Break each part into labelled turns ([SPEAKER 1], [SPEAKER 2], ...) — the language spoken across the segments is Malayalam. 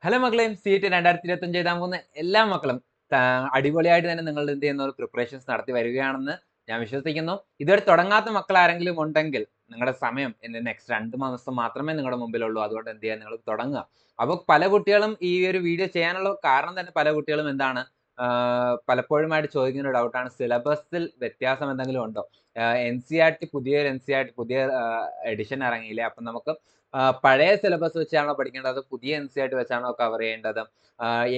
[SPEAKER 1] ഹലോ മക്കളെയും CET 2025 എഴുതാൻ പോകുന്ന എല്ലാ മക്കളും അടിപൊളിയായിട്ട് തന്നെ നിങ്ങൾ എന്ത് ചെയ്യുന്ന പ്രിപ്പറേഷൻസ് നടത്തി വരികയാണെന്ന് ഞാൻ വിശ്വസിക്കുന്നു. ഇതുവരെ തുടങ്ങാത്ത മക്കൾ ആരെങ്കിലും ഉണ്ടെങ്കിൽ നിങ്ങളുടെ സമയം നെക്സ്റ്റ് 2 മാസം മാത്രമേ നിങ്ങളുടെ മുമ്പിലുള്ളൂ. അതുകൊണ്ട് എന്ത് ചെയ്യുക, നിങ്ങൾ തുടങ്ങുക. അപ്പോൾ പല കുട്ടികളും ഈ ഒരു വീഡിയോ ചെയ്യാനുള്ള കാരണം തന്നെ പല കുട്ടികളും എന്താണ് പലപ്പോഴുമായിട്ട് ചോദിക്കുന്ന ഒരു ഡൗട്ടാണ്, സിലബസിൽ വ്യത്യാസം എന്തെങ്കിലും ഉണ്ടോ? NCERT പുതിയൊരു NCERT പുതിയ എഡിഷൻ ഇറങ്ങിയില്ലേ, അപ്പം നമുക്ക് പഴയ സിലബസ് വെച്ചാണോ പഠിക്കേണ്ടത്, പുതിയ NCERT വെച്ചാണോ കവർ ചെയ്യേണ്ടത്,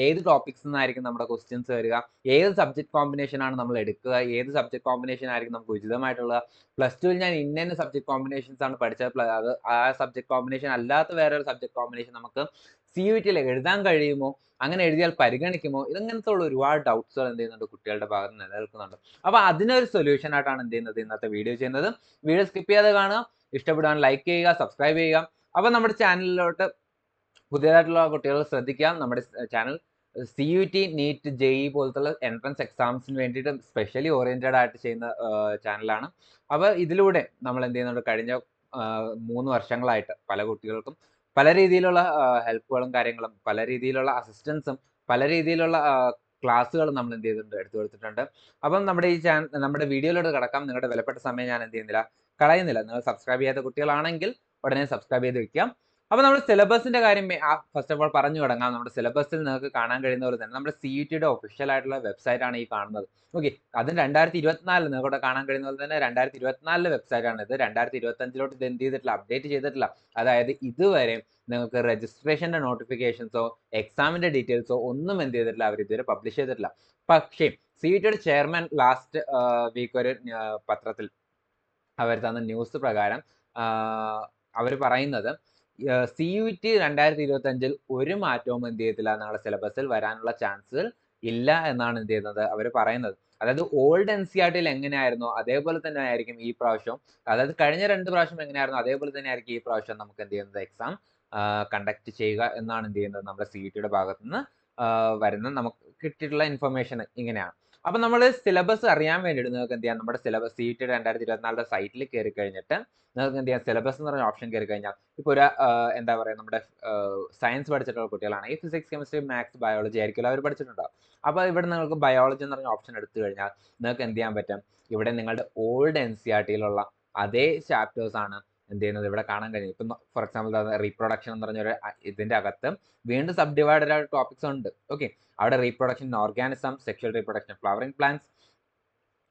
[SPEAKER 1] ഏത് ടോപ്പിക്സ് നിന്നായിരിക്കും നമ്മുടെ ക്വസ്റ്റ്യൻസ് വരിക, ഏത് സബ്ജക്ട് കോമ്പിനേഷൻ ആണ് നമ്മൾ എടുക്കുക, ഏത് സബ്ജക്ട് കോമ്പിനേഷൻ ആയിരിക്കും നമുക്ക് ഉചിതമായിട്ടുള്ളത്. പ്ലസ് ടുവിൽ ഞാൻ ഇന്ന സബ്ജക്ട് കോമ്പിനേഷൻസ് ആണ് പഠിച്ചത്, അത് ആ സബ്ജക്ട് കോമ്പിനേഷൻ അല്ലാത്ത വേറൊരു സബ്ജക്ട് കോമ്പിനേഷൻ നമുക്ക് CUET-ൽ എഴുതാൻ കഴിയുമോ, അങ്ങനെ എഴുതിയാൽ പരിഗണിക്കുമോ, ഇങ്ങനത്തെ ഉള്ള ഒരുപാട് ഡൗട്ട്സുകൾ എന്ത് ചെയ്യുന്നുണ്ട്, കുട്ടികളുടെ ഭാഗത്ത് നിലനിൽക്കുന്നുണ്ട്. അപ്പോൾ അതിനൊരു സൊല്യൂഷൻ ആയിട്ടാണ് എന്ത് ചെയ്യുന്നത്, ഇന്നത്തെ വീഡിയോ ചെയ്യുന്നത്. വീഡിയോ സ്കിപ്പ് ചെയ്യാതെ കാണുക, ഇഷ്ടപ്പെടുവാൻ ലൈക്ക് ചെയ്യുക, സബ്സ്ക്രൈബ് ചെയ്യുക. അപ്പോൾ നമ്മുടെ ചാനലിലോട്ട് പുതിയതായിട്ടുള്ള കുട്ടികൾ ശ്രദ്ധിക്കാം. നമ്മുടെ ചാനൽ CUET, NEET, JEE പോലത്തുള്ള എൻട്രൻസ് എക്സാംസിന് വേണ്ടിയിട്ട് സ്പെഷ്യലി ഓറിയന്റഡ് ആയിട്ട് ചെയ്യുന്ന ചാനലാണ്. അപ്പോൾ ഇതിലൂടെ നമ്മൾ എന്ത് ചെയ്യുന്നുണ്ട്, കഴിഞ്ഞ 3 വർഷങ്ങളായിട്ട് പല കുട്ടികൾക്കും പല രീതിയിലുള്ള ഹെൽപ്പുകളും കാര്യങ്ങളും, പല രീതിയിലുള്ള അസിസ്റ്റൻസും, പല രീതിയിലുള്ള ക്ലാസ്സുകൾ നമ്മൾ എന്ത് ചെയ്തിട്ടുണ്ട്, എടുത്തു കൊടുത്തിട്ടുണ്ട്. അപ്പം നമ്മുടെ ഈ നമ്മുടെ വീഡിയോയിലോട്ട് കിടക്കാം. നിങ്ങളുടെ വിലപ്പെട്ട സമയം ഞാൻ എന്ത് ചെയ്യുന്നില്ല, കളയുന്നില്ല. നിങ്ങൾ സബ്സ്ക്രൈബ് ചെയ്യാത്ത കുട്ടികളാണെങ്കിൽ ഉടനെ സബ്സ്ക്രൈബ് ചെയ്ത് വെക്കാം. അപ്പോൾ നമ്മൾ സിലബസിന്റെ കാര്യം ഫസ്റ്റ് ഓഫ് ഓൾ പറഞ്ഞു തുടങ്ങാം. നമ്മുടെ സിലബസിൽ നിങ്ങൾക്ക് കാണാൻ കഴിയുന്ന പോലെ തന്നെ നമ്മുടെ CUET-യുടെ ഒഫീഷ്യൽ ആയിട്ടുള്ള വെബ്സൈറ്റ് ആണ് ഈ കാണുന്നത്. ഓക്കെ, അതും 2024 നിങ്ങൾക്ക് കാണാൻ കഴിയുന്ന പോലെ തന്നെ 2024 വെബ്സൈറ്റ് ആണ് ഇത്. 2025 ഇത് എന്ത് ചെയ്തിട്ടില്ല, അപ്ഡേറ്റ് ചെയ്തിട്ടില്ല. അതായത് ഇതുവരെ നിങ്ങൾക്ക് രജിസ്ട്രേഷന്റെ നോട്ടിഫിക്കേഷൻസോ എക്സാമിന്റെ ഡീറ്റെയിൽസോ ഒന്നും എന്ത് ചെയ്തിട്ടില്ല, അവർ ഇതുവരെ പബ്ലിഷ് ചെയ്തിട്ടില്ല. പക്ഷേ CUET-യുടെ ചെയർമാൻ ലാസ്റ്റ് വീക്ക് ഒരു പത്രത്തിൽ അവർ തന്ന ന്യൂസ് പ്രകാരം അവർ പറയുന്നത്, CUET 2025 ഒരു മാറ്റവും എന്ത് ചെയ്യത്തില്ല, നമ്മുടെ സിലബസിൽ വരാനുള്ള ചാൻസുകൾ ഇല്ല എന്നാണ് എന്ത് ചെയ്യുന്നത്, അവർ പറയുന്നത്. അതായത് ഓൾഡ് NCERT-ൽ എങ്ങനെയായിരുന്നോ അതേപോലെ തന്നെ ആയിരിക്കും ഈ പ്രാവശ്യം. അതായത് കഴിഞ്ഞ 2 പ്രാവശ്യം എങ്ങനെയായിരുന്നു അതേപോലെ തന്നെ ആയിരിക്കും ഈ പ്രാവശ്യം നമുക്ക് എന്ത് ചെയ്യുന്നത്, എക്സാം കണ്ടക്ട് ചെയ്യുക എന്നാണ് എന്ത് ചെയ്യുന്നത്, നമ്മുടെ CUET-യുടെ ഭാഗത്ത് നിന്ന് വരുന്ന നമുക്ക് കിട്ടിയിട്ടുള്ള ഇൻഫർമേഷൻ ഇങ്ങനെയാണ്. അപ്പം നമ്മൾ സിലബസ് അറിയാൻ വേണ്ടിയിട്ട് നിങ്ങൾക്ക് എന്ത് ചെയ്യാം, നമ്മുടെ സിലബസ് CUET 2024 സൈറ്റിൽ കയറി കഴിഞ്ഞിട്ട് നിങ്ങൾക്ക് എന്ത് ചെയ്യാം, സിലബസ് എന്ന് പറഞ്ഞ ഓപ്ഷൻ കയറി കഴിഞ്ഞാൽ ഇപ്പോൾ ഒരു എന്താ പറയുക, നമ്മുടെ സയൻസ് പഠിച്ചിട്ടുള്ള കുട്ടികളാണെങ്കിൽ ഫിസിക്സ്, കെമിസ്ട്രി, മാത്സ്, ബയോളജി ആയിരിക്കുമല്ലോ അവർ പഠിച്ചിട്ടുണ്ടാവും. അപ്പോൾ ഇവിടെ നിങ്ങൾക്ക് ബയോളജി എന്ന് പറഞ്ഞ ഓപ്ഷൻ എടുത്തു കഴിഞ്ഞാൽ നിങ്ങൾക്ക് എന്ത് ചെയ്യാൻ പറ്റും, ഇവിടെ നിങ്ങളുടെ ഓൾഡ് NCERT-ലുള്ള അതേ ചാപ്റ്റേഴ്സ് ആണ് എന്ത് ചെയ്യുന്നത്, ഇവിടെ കാണാൻ കഴിയും. ഇപ്പം ഫോർ എക്സാമ്പിൾ റീപ്രൊഡക്ഷൻ എന്ന് പറഞ്ഞൊരു ഇതിൻ്റെ അകത്ത് വീണ്ടും സബ് ഡിവൈഡഡ് ആയിട്ട് ടോപ്പിക്സ് ഉണ്ട്. ഓക്കെ, അവിടെ reproduction, organism, sexual reproduction, flowering plants,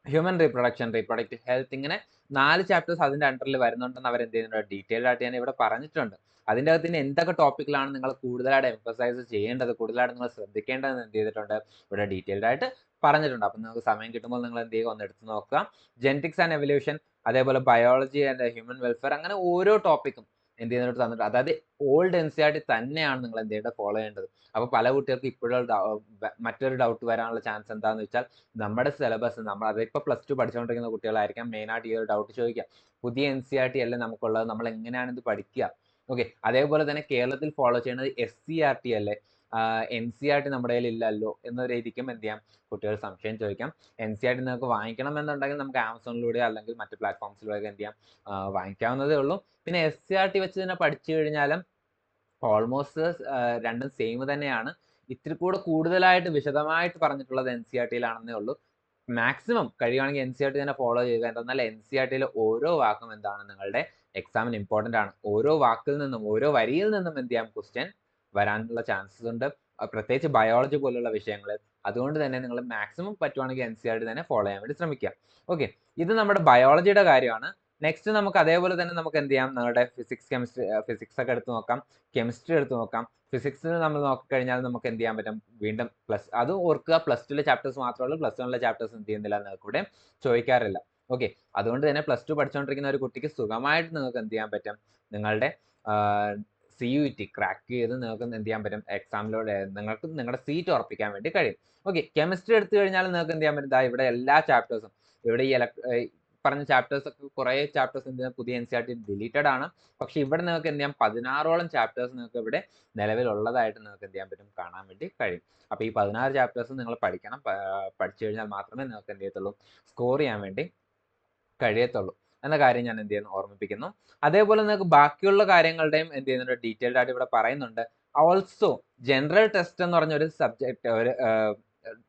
[SPEAKER 1] human reproduction, reproductive health, ഇങ്ങനെ 4 ചാപ്റ്റേഴ്സ് അതിൻ്റെ അണ്ടറിൽ വരുന്നുണ്ടെന്ന് അവർ എന്ത് ചെയ്യുന്നുണ്ട്, ഡീറ്റെയിൽഡ് ആയിട്ട് ഞാൻ ഇവിടെ പറഞ്ഞിട്ടുണ്ട്. അതിൻ്റെ അകത്ത് ഇനി എന്തൊക്കെ ടോപ്പിക്കിലാണ് നിങ്ങൾ കൂടുതലായിട്ട് എംഫസൈസ് ചെയ്യേണ്ടത്, കൂടുതലായിട്ട് നിങ്ങൾ ശ്രദ്ധിക്കേണ്ടതെന്ന് എന്ത് ചെയ്തിട്ടുണ്ട്, ഇവിടെ ഡീറ്റെയിൽഡ് ആയിട്ട് പറഞ്ഞിട്ടുണ്ട്. അപ്പം നിങ്ങൾക്ക് സമയം കിട്ടുമ്പോൾ നിങ്ങൾ എന്ത് ചെയ്യുക, ഒന്ന് എടുത്ത് നോക്കുക. ജെനറ്റിക്സ് ആൻഡ് എവല്യൂഷൻ, അതേപോലെ ബയോളജി ആൻഡ് ഹ്യൂമൻ വെൽഫെയർ, അങ്ങനെ ഓരോ ടോപ്പിക്കും എന്ത് ചെയ്യുന്നിട്ട് തന്നിട്ട്, അതായത് ഓൾഡ് NCERT തന്നെയാണ് നിങ്ങൾ എന്ത് ചെയ്യേണ്ടത്, ഫോളോ ചെയ്യേണ്ടത്. അപ്പോൾ പല കുട്ടികൾക്ക് ഇപ്പോഴും മറ്റൊരു ഡൗട്ട് വരാനുള്ള ചാൻസ് എന്താണെന്ന് വെച്ചാൽ, നമ്മുടെ സിലബസ് നമ്മൾ അതിപ്പോൾ പ്ലസ് 2 പഠിച്ചുകൊണ്ടിരിക്കുന്ന കുട്ടികളായിരിക്കാം മെയിനായിട്ട് ഈ ഒരു ഡൗട്ട് ചോദിക്കുക. പുതിയ NCERT അല്ലേ നമുക്കുള്ളത്, നമ്മൾ എങ്ങനെയാണ് ഇത് പഠിക്കുക? ഓക്കെ, അതേപോലെ തന്നെ കേരളത്തിൽ ഫോളോ ചെയ്യുന്നത് SCERT അല്ലേ, NCERT നമ്മുടെ കയ്യിൽ ഇല്ലല്ലോ എന്ന രീതിക്കും എന്ത് ചെയ്യാം, കുട്ടികൾ സംശയം ചോദിക്കാം. NCERT നിങ്ങൾക്ക് വാങ്ങിക്കണം എന്നുണ്ടെങ്കിൽ നമുക്ക് ആമസോണിലൂടെ അല്ലെങ്കിൽ മറ്റ് പ്ലാറ്റ്ഫോംസിലൂടെ എന്ത് ചെയ്യാം, വാങ്ങിക്കാവുന്നതേ ഉള്ളൂ. പിന്നെ SCERT വെച്ച് തന്നെ പഠിച്ചു കഴിഞ്ഞാലും ഓൾമോസ്റ്റ് രണ്ടും സെയിം തന്നെയാണ്. ഇത്തിരി കൂടെ കൂടുതലായിട്ട് വിശദമായിട്ട് പറഞ്ഞിട്ടുള്ളത് NCERT-ലാണെന്നേ ഉള്ളൂ. മാക്സിമം കഴിയുവാണെങ്കിൽ NCERT തന്നെ ഫോളോ ചെയ്യുക. എന്തെന്നാൽ NCERT-ലെ ഓരോ വാക്കും എന്താണ്, നിങ്ങളുടെ എക്സാമിന് ഇമ്പോർട്ടൻ്റ് ആണ്. ഓരോ വാക്കിൽ നിന്നും ഓരോ വരിയിൽ നിന്നും എന്ത് ചെയ്യാം, ക്വസ്റ്റ്യൻ വരാനുള്ള ചാൻസസ് ഉണ്ട്, പ്രത്യേകിച്ച് ബയോളജി പോലുള്ള വിഷയങ്ങൾ. അതുകൊണ്ട് തന്നെ നിങ്ങൾ മാക്സിമം പറ്റുവാണെങ്കിൽ NCERT തന്നെ ഫോളോ ചെയ്യാൻ വേണ്ടി ശ്രമിക്കുക. ഓക്കെ, ഇത് നമ്മുടെ ബയോളജിയുടെ കാര്യമാണ്. നെക്സ്റ്റ് നമുക്ക് അതേപോലെ തന്നെ നമുക്ക് എന്ത് ചെയ്യാം, നമ്മുടെ ഫിസിക്സ്, കെമിസ്ട്രി, ഫിസിക്സ് ഒക്കെ എടുത്ത് നോക്കാം, കെമിസ്ട്രി എടുത്ത് നോക്കാം. ഫിസിക്സിൽ നമ്മൾ നോക്കിക്കഴിഞ്ഞാൽ നമുക്ക് എന്ത് ചെയ്യാൻ പറ്റും, വീണ്ടും അത് ഓർക്കുക, പ്ലസ് 2-ലെ ചാപ്റ്റേഴ്സ് മാത്രമേ ഉള്ളൂ, പ്ലസ് 1-ലെ ചാപ്റ്റേഴ്സ് എന്ത് ചെയ്യുന്നില്ല, നിങ്ങൾക്ക് ഇവിടെ ചോദിക്കാറില്ല. ഓക്കെ, അതുകൊണ്ട് തന്നെ പ്ലസ് 2 പഠിച്ചുകൊണ്ടിരിക്കുന്ന ഒരു കുട്ടിക്ക് സുഖമായിട്ട് നിങ്ങൾക്ക് എന്ത് ചെയ്യാൻ പറ്റും, നിങ്ങളുടെ CUET ക്രാക്ക് ചെയ്ത് നിങ്ങൾക്ക് എന്ത് ചെയ്യാൻ പറ്റും, എക്സാമിലൂടെ നിങ്ങൾക്ക് നിങ്ങളുടെ സീറ്റ് ഉറപ്പിക്കാൻ വേണ്ടി കഴിയും. ഓക്കെ, കെമിസ്ട്രി എടുത്തു കഴിഞ്ഞാൽ നിങ്ങൾക്ക് എന്ത് ചെയ്യാൻ പറ്റും, ഇവിടെ എല്ലാ ചാപ്റ്റേഴ്സും, ഇവിടെ ഈ പറഞ്ഞ ചാപ്റ്റേഴ്സ് ഒക്കെ കുറേ ചാപ്റ്റേഴ്സ് എന്ത് ചെയ്യാം, പുതിയ NCERT ഡിലീറ്റഡ് ആണ്. പക്ഷേ ഇവിടെ നിങ്ങൾക്ക് എന്ത് ചെയ്യാം, 16ഓളം ചാപ്റ്റേഴ്സ് നിങ്ങൾക്ക് ഇവിടെ നിലവിലുള്ളതായിട്ട് നിങ്ങൾക്ക് എന്ത് ചെയ്യാൻ പറ്റും, കാണാൻ വേണ്ടി കഴിയും. അപ്പോൾ ഈ 16 ചാപ്റ്റേഴ്സ് നിങ്ങൾ പഠിക്കണം. പഠിച്ചു കഴിഞ്ഞാൽ മാത്രമേ നിങ്ങൾക്ക് എന്ത് ചെയ്യത്തുള്ളൂ, സ്കോർ ചെയ്യാൻ വേണ്ടി കഴിയത്തുള്ളൂ എന്ന കാര്യം ഞാൻ എന്ത് ചെയ്യുന്നു, ഓർമ്മിപ്പിക്കുന്നു. അതേപോലെ നിങ്ങൾക്ക് ബാക്കിയുള്ള കാര്യങ്ങളുടെയും എന്ത് ചെയ്യുന്നുണ്ട്, ഡീറ്റെയിൽഡ് ആയിട്ട് ഇവിടെ പറയുന്നുണ്ട്. ഓൾസോ ജനറൽ ടെസ്റ്റ് എന്ന് പറഞ്ഞ ഒരു സബ്ജക്ട് ഒരു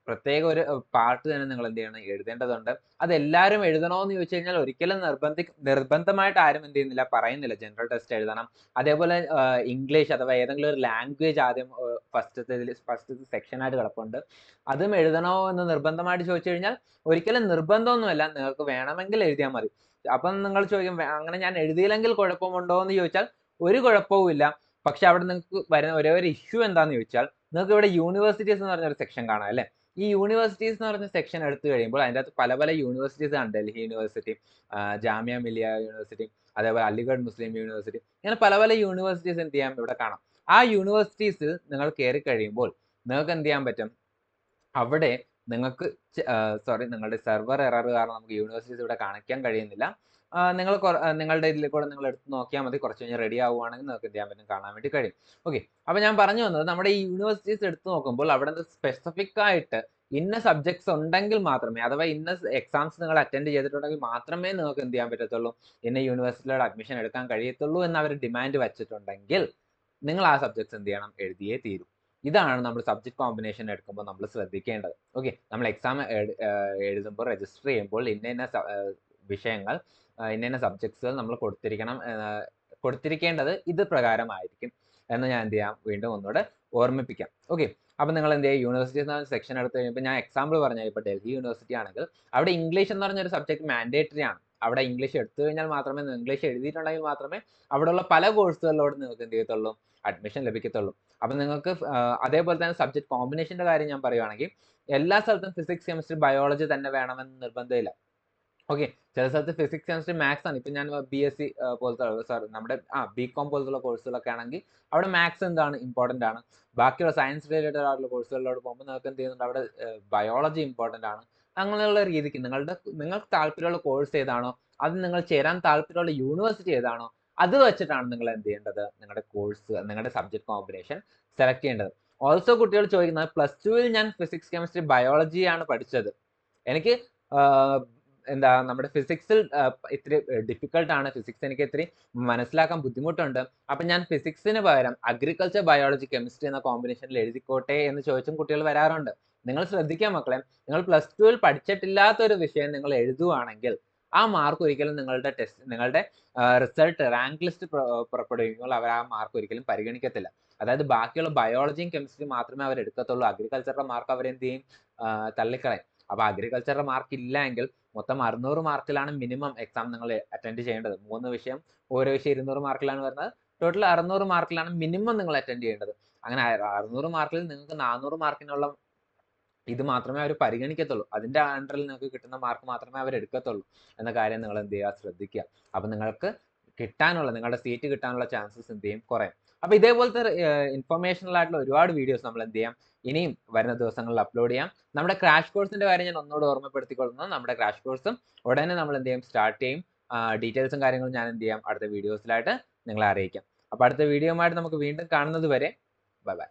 [SPEAKER 1] പ്രത്യേക ഒരു പാർട്ട് തന്നെ നിങ്ങൾ എന്ത് ചെയ്യണം, എഴുതേണ്ടതുണ്ട്. അത് എല്ലാവരും എഴുതണോന്ന് ചോദിച്ചു കഴിഞ്ഞാൽ ഒരിക്കലും നിർബന്ധമായിട്ട് ആരും എന്ത് ചെയ്യുന്നില്ല, പറയുന്നില്ല ജനറൽ ടെസ്റ്റ് എഴുതണം. അതേപോലെ ഇംഗ്ലീഷ് അഥവാ ഏതെങ്കിലും ഒരു ലാംഗ്വേജ് ആദ്യം ഫസ്റ്റ് സെക്ഷനായിട്ട് കിടപ്പുണ്ട്, അതും എഴുതണോ എന്ന് നിർബന്ധമായിട്ട് ചോദിച്ചു കഴിഞ്ഞാൽ ഒരിക്കലും നിർബന്ധമൊന്നുമല്ല, നിങ്ങൾക്ക് വേണമെങ്കിൽ എഴുതിയാൽ മതി. അപ്പം നിങ്ങൾ ചോദിക്കും അങ്ങനെ ഞാൻ എഴുതിയില്ലെങ്കിൽ കുഴപ്പമുണ്ടോ എന്ന് ചോദിച്ചാൽ ഒരു കുഴപ്പവും ഇല്ല. പക്ഷെ അവിടെ നിങ്ങൾക്ക് വരുന്ന ഒരേ ഒരു ഇഷ്യൂ എന്താന്ന് ചോദിച്ചാൽ, നിങ്ങൾക്ക് ഇവിടെ യൂണിവേഴ്സിറ്റീസ് എന്ന് പറഞ്ഞൊരു സെക്ഷൻ കാണാം അല്ലേ. ഈ യൂണിവേഴ്സിറ്റീസ് എന്ന് പറഞ്ഞ സെക്ഷൻ എടുത്തു കഴിയുമ്പോൾ അതിൻ്റെ അകത്ത് പല പല യൂണിവേഴ്സിറ്റീസ് ആണ്. ഡൽഹി യൂണിവേഴ്സിറ്റി, ജാമിയ മിലിയ യൂണിവേഴ്സിറ്റി, അതേപോലെ അലിഗഡ് മുസ്ലിം യൂണിവേഴ്സിറ്റി, ഇങ്ങനെ പല പല യൂണിവേഴ്സിറ്റീസ് എന്ത് ചെയ്യാം ഇവിടെ കാണാം. ആ യൂണിവേഴ്സിറ്റീസ് നിങ്ങൾ കയറി കഴിയുമ്പോൾ നിങ്ങൾക്ക് എന്ത് ചെയ്യാൻ പറ്റും, അവിടെ നിങ്ങൾക്ക് നിങ്ങളുടെ സെർവർ എറർ കാരണം നമുക്ക് യൂണിവേഴ്സിറ്റീസ് ഇവിടെ കാണിക്കാൻ കഴിയുന്നില്ല. നിങ്ങൾ നിങ്ങളുടെ ഇതിൽ കൂടെ നിങ്ങൾ എടുത്ത് നോക്കിയാൽ മതി. കുറച്ച് കഴിഞ്ഞ് റെഡി ആവുകയാണെങ്കിൽ നിങ്ങൾക്ക് എന്ത് ചെയ്യാൻ പറ്റും, കാണാൻ വേണ്ടി കഴിയും. ഓക്കെ, അപ്പോൾ ഞാൻ പറഞ്ഞു വന്നത് നമ്മുടെ ഈ യൂണിവേഴ്സിറ്റീസ് എടുത്ത് നോക്കുമ്പോൾ അവിടെ സ്പെസിഫിക് ആയിട്ട് ഇന്ന സബ്ജക്ട്സ് ഉണ്ടെങ്കിൽ മാത്രമേ, അഥവാ ഇന്ന എക്സാംസ് നിങ്ങൾ അറ്റൻഡ് ചെയ്തിട്ടുണ്ടെങ്കിൽ മാത്രമേ നിങ്ങൾക്ക് എന്ത് ചെയ്യാൻ പറ്റത്തുള്ളൂ, ഇന്ന യൂണിവേഴ്സിറ്റിയുടെ അഡ്മിഷൻ എടുക്കാൻ കഴിയത്തുള്ളൂ എന്ന് അവർ ഡിമാൻഡ് വെച്ചിട്ടുണ്ടെങ്കിൽ നിങ്ങൾ ആ സബ്ജക്ട്സ് എന്ത് ചെയ്യണം, എഴുതിയേ തീരും. ഇതാണ് നമ്മൾ സബ്ജക്ട് കോമ്പിനേഷൻ എടുക്കുമ്പോൾ നമ്മൾ ശ്രദ്ധിക്കേണ്ടത്. ഓക്കെ, നമ്മൾ എക്സാം എഴുതുമ്പോൾ രജിസ്റ്റർ ചെയ്യുമ്പോൾ ഇന്ന വിഷയങ്ങൾ, ഇന്ന സബ്ജക്ട്സുകൾ നമ്മൾ കൊടുത്തിരിക്കേണ്ടത് ഇത് പ്രകാരമായിരിക്കും എന്ന് ഞാൻ എന്ത് ചെയ്യാം, വീണ്ടും ഒന്നുകൂടെ ഓർമ്മിപ്പിക്കാം. ഓക്കെ, അപ്പം നിങ്ങൾ എന്ത് ചെയ്യുക, യൂണിവേഴ്സിറ്റി സെക്ഷൻ എടുത്ത് കഴിയുമ്പോൾ ഞാൻ എക്സാമ്പിൾ പറഞ്ഞാൽ, ഇപ്പോൾ ഡൽഹി യൂണിവേഴ്സിറ്റി ആണെങ്കിൽ അവിടെ ഇംഗ്ലീഷ് എന്ന് പറഞ്ഞൊരു സബ്ജക്ട് മാൻഡേറ്ററി ആണ്. അവിടെ ഇംഗ്ലീഷ് എടുത്തു കഴിഞ്ഞാൽ മാത്രമേ, ഇംഗ്ലീഷ് എഴുതിയിട്ടുണ്ടെങ്കിൽ മാത്രമേ അവിടെയുള്ള പല കോഴ്സുകളിലോട് നിങ്ങൾക്ക് എന്ത് ചെയ്യത്തുള്ളൂ, അഡ്മിഷൻ ലഭിക്കത്തുള്ളൂ. അപ്പം നിങ്ങൾക്ക് അതേപോലെ തന്നെ സബ്ജക്ട് കോമ്പിനേഷൻ്റെ കാര്യം ഞാൻ പറയുവാണെങ്കിൽ എല്ലാ സ്ഥലത്തും ഫിസിക്സ്, കെമിസ്ട്രി, ബയോളജി തന്നെ വേണമെന്ന് നിർബന്ധമില്ല. ഓക്കെ, ചില സ്ഥലത്ത് ഫിസിക്സ്, കെമിസ്ട്രി, മാത്സ് ആണ്. ഇപ്പം ഞാൻ BSc പോലത്തെ നമ്മുടെ BCom പോലത്തുള്ള കോഴ്സുകളൊക്കെ ആണെങ്കിൽ അവിടെ മാത്സ് എന്താണ്, ഇമ്പോർട്ടൻ്റ് ആണ്. ബാക്കിയുള്ള സയൻസ് റിലേറ്റഡ് ആയിട്ടുള്ള കോഴ്സുകളിലോട്ട് പോകുമ്പോൾ നിങ്ങൾക്ക് എന്ത് ചെയ്യുന്നുണ്ട്, അവിടെ ബയോളജി ഇമ്പോർട്ടൻ്റ് ആണ്. അങ്ങനെയുള്ള രീതിക്ക് നിങ്ങൾക്ക് താല്പര്യമുള്ള കോഴ്സ് ഏതാണോ, അത് നിങ്ങൾ ചേരാൻ താല്പര്യമുള്ള യൂണിവേഴ്സിറ്റി ഏതാണോ, അത് വെച്ചിട്ടാണ് നിങ്ങൾ എന്ത് ചെയ്യേണ്ടത്, നിങ്ങളുടെ കോഴ്സ്, നിങ്ങളുടെ സബ്ജക്ട് കോമ്പിനേഷൻ സെലക്ട് ചെയ്യേണ്ടത്. ഓൾസോ കുട്ടികൾ ചോദിക്കുന്നത്, +2 ഞാൻ ഫിസിക്സ്, കെമിസ്ട്രി, ബയോളജി ആണ് പഠിച്ചത്, എനിക്ക് എന്താ നമ്മുടെ ഫിസിക്സിൽ ഇത്തിരി ഡിഫിക്കൽട്ടാണ്, ഫിസിക്സ് എനിക്ക് ഇത്തിരി മനസ്സിലാക്കാൻ ബുദ്ധിമുട്ടുണ്ട്, അപ്പം ഞാൻ ഫിസിക്സിന് പകരം അഗ്രികൾച്ചർ, ബയോളജി, കെമിസ്ട്രി എന്ന കോമ്പിനേഷനിൽ എഴുതിക്കോട്ടെ എന്ന് ചോദിച്ചും കുട്ടികൾ വരാറുണ്ട്. നിങ്ങൾ ശ്രദ്ധിക്കുക മക്കളെ, നിങ്ങൾ +2 പഠിച്ചിട്ടില്ലാത്തൊരു വിഷയം നിങ്ങൾ എഴുതുവാണെങ്കിൽ ആ മാർക്ക് ഒരിക്കലും നിങ്ങളുടെ റിസൾട്ട്, റാങ്ക് ലിസ്റ്റ് പുറപ്പെടുവിക്കുമ്പോൾ അവർ ആ മാർക്ക് ഒരിക്കലും പരിഗണിക്കത്തില്ല. അതായത് ബാക്കിയുള്ള ബയോളജിയും കെമിസ്ട്രിയും മാത്രമേ അവർ എടുക്കത്തുള്ളൂ. അഗ്രികൾച്ചറുടെ മാർക്ക് അവരെന്ത് ചെയ്യും, തള്ളിക്കളയും. അപ്പോൾ അഗ്രികൾച്ചറുടെ മാർക്ക് ഇല്ല എങ്കിൽ മൊത്തം 600 മാർക്കിലാണ് മിനിമം എക്സാം നിങ്ങൾ അറ്റൻഡ് ചെയ്യേണ്ടത്. 3 വിഷയം, ഓരോ വിഷയം 200 മാർക്കിലാണ് വരുന്നത്. ടോട്ടൽ 600 മാർക്കിലാണ് മിനിമം നിങ്ങൾ അറ്റൻഡ് ചെയ്യേണ്ടത്. അങ്ങനെ 600 മാർക്കിൽ നിങ്ങൾക്ക് 400 മാർക്കിനുള്ള ഇത് മാത്രമേ അവർ പരിഗണിക്കത്തുള്ളൂ. അതിൻ്റെ അണ്ടറിൽ നിങ്ങൾക്ക് കിട്ടുന്ന മാർക്ക് മാത്രമേ അവർ എടുക്കത്തുള്ളൂ എന്ന കാര്യം നിങ്ങൾ എന്ത് ചെയ്യുക, ശ്രദ്ധിക്കുക. അപ്പം നിങ്ങൾക്ക് നിങ്ങളുടെ സീറ്റ് കിട്ടാനുള്ള ചാൻസസ് എന്ത് ചെയ്യും, കുറയും. അപ്പോൾ ഇതേപോലത്തെ ഇൻഫർമേഷണൽ ആയിട്ടുള്ള ഒരുപാട് വീഡിയോസ് നമ്മൾ എന്ത് ചെയ്യാം, ഇനിയും വരുന്ന ദിവസങ്ങളിൽ അപ്ലോഡ് ചെയ്യാം. നമ്മുടെ ക്രാഷ് കോഴ്സിന്റെ കാര്യം ഞാൻ ഒന്നുകൂടെ ഓർമ്മപ്പെടുത്തിക്കൊള്ളുന്നു. നമ്മുടെ ക്രാഷ് കോഴ്സും ഉടനെ നമ്മൾ എന്ത് ചെയ്യും, സ്റ്റാർട്ട് ചെയ്യും. ഡീറ്റെയിൽസും കാര്യങ്ങളും ഞാൻ എന്ത് ചെയ്യാം, അടുത്ത വീഡിയോസിലായിട്ട് നിങ്ങളെ അറിയിക്കാം. അപ്പോൾ അടുത്ത വീഡിയോയുമായിട്ട് നമുക്ക് വീണ്ടും കാണുന്നത് വരെ ബൈ ബൈ.